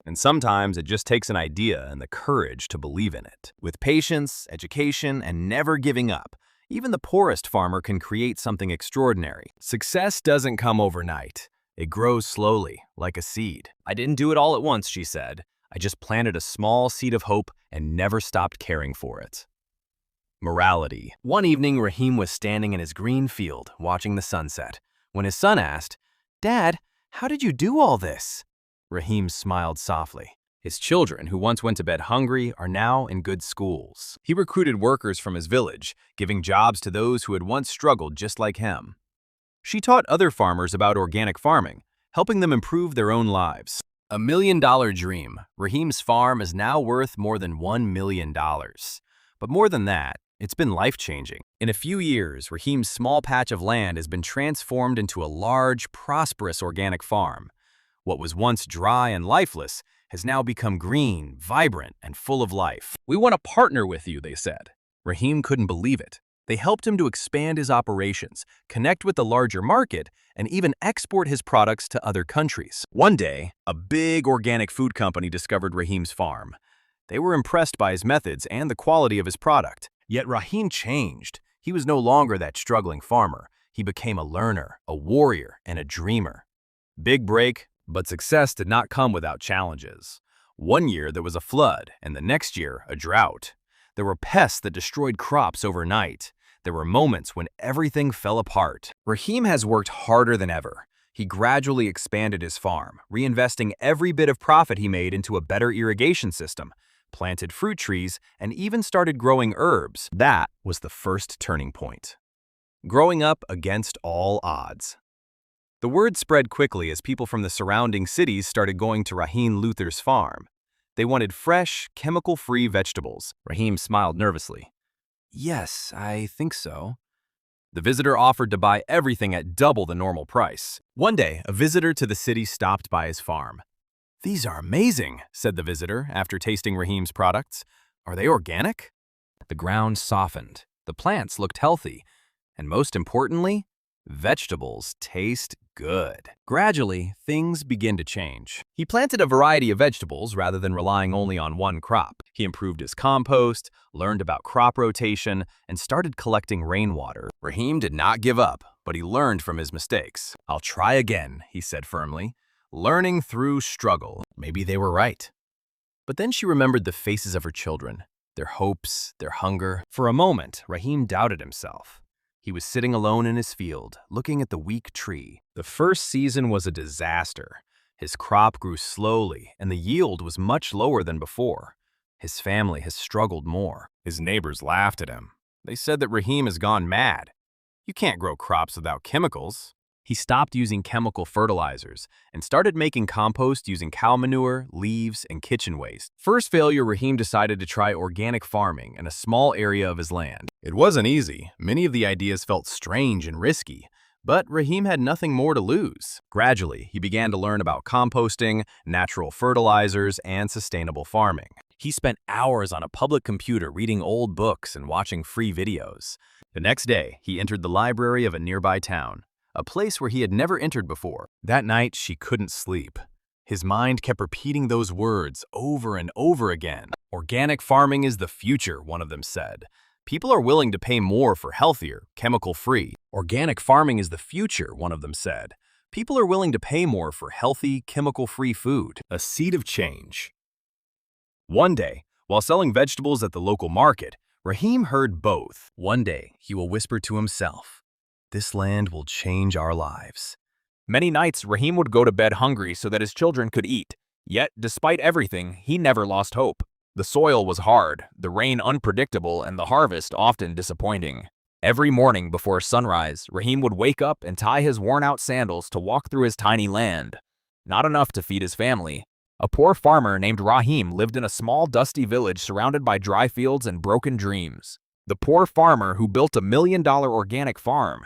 And sometimes it just takes an idea and the courage to believe in it. With patience, education, and never giving up, even the poorest farmer can create something extraordinary. Success doesn't come overnight. It grows slowly, like a seed. I didn't do it all at once, she said. I just planted a small seed of hope and never stopped caring for it. Morality. One evening, Rahim was standing in his green field, watching the sunset, when his son asked, "Dad, how did you do all this?" Rahim smiled softly. His children, who once went to bed hungry, are now in good schools. He recruited workers from his village, giving jobs to those who had once struggled just like him. She taught other farmers about organic farming, helping them improve their own lives. A $1 million dream. Rahim's farm is now worth more than $1 million. But more than that, it's been life-changing. In a few years, Rahim's small patch of land has been transformed into a large, prosperous organic farm. What was once dry and lifeless has now become green, vibrant, and full of life. "We want to partner with you," they said. Rahim couldn't believe it. They helped him to expand his operations, connect with the larger market, and even export his products to other countries. One day, a big organic food company discovered Rahim's farm. They were impressed by his methods and the quality of his product. Yet Rahim changed. He was no longer that struggling farmer. He became a learner, a warrior, and a dreamer. Big break, but success did not come without challenges. One year there was a flood, and the next year a drought. There were pests that destroyed crops overnight. There were moments when everything fell apart. Rahim has worked harder than ever. He gradually expanded his farm, reinvesting every bit of profit he made into a better irrigation system, planted fruit trees, and even started growing herbs. That was the first turning point. Growing up against all odds. The word spread quickly as people from the surrounding cities started going to Rahim Luther's farm. They wanted fresh, chemical-free vegetables. Rahim smiled nervously. "Yes, I think so." The visitor offered to buy everything at double the normal price. One day, a visitor to the city stopped by his farm. "These are amazing," said the visitor after tasting Rahim's products. "Are they organic?" The ground softened. The plants looked healthy. And most importantly, vegetables taste good. Gradually, things begin to change. He planted a variety of vegetables rather than relying only on one crop. He improved his compost, learned about crop rotation, and started collecting rainwater. Rahim did not give up, but he learned from his mistakes. "I'll try again," he said firmly. Learning through struggle. Maybe they were right. But then she remembered the faces of her children, their hopes, their hunger. For a moment, Rahim doubted himself. He was sitting alone in his field, looking at the weak tree. The first season was a disaster. His crop grew slowly, and the yield was much lower than before. His family has struggled more. His neighbors laughed at him. They said that Rahim has gone mad. "You can't grow crops without chemicals." He stopped using chemical fertilizers and started making compost using cow manure, leaves, and kitchen waste. First failure, Rahim decided to try organic farming in a small area of his land. It wasn't easy. Many of the ideas felt strange and risky, but Rahim had nothing more to lose. Gradually, he began to learn about composting, natural fertilizers, and sustainable farming. He spent hours on a public computer reading old books and watching free videos. The next day, he entered the library of a nearby town, a place where he had never entered before. That night, she couldn't sleep. His mind kept repeating those words over and over again. "Organic farming is the future," one of them said. "People are willing to pay more for healthier, chemical-free." "Organic farming is the future," one of them said. "People are willing to pay more for healthy, chemical-free food." A seed of change. One day, while selling vegetables at the local market, Rahim heard both. One day, he will whisper to himself, "This land will change our lives." Many nights, Rahim would go to bed hungry so that his children could eat. Yet, despite everything, he never lost hope. The soil was hard, the rain unpredictable, and the harvest often disappointing. Every morning before sunrise, Rahim would wake up and tie his worn-out sandals to walk through his tiny land. Not enough to feed his family. A poor farmer named Rahim lived in a small, dusty village surrounded by dry fields and broken dreams. The poor farmer who built a $1 million organic farm.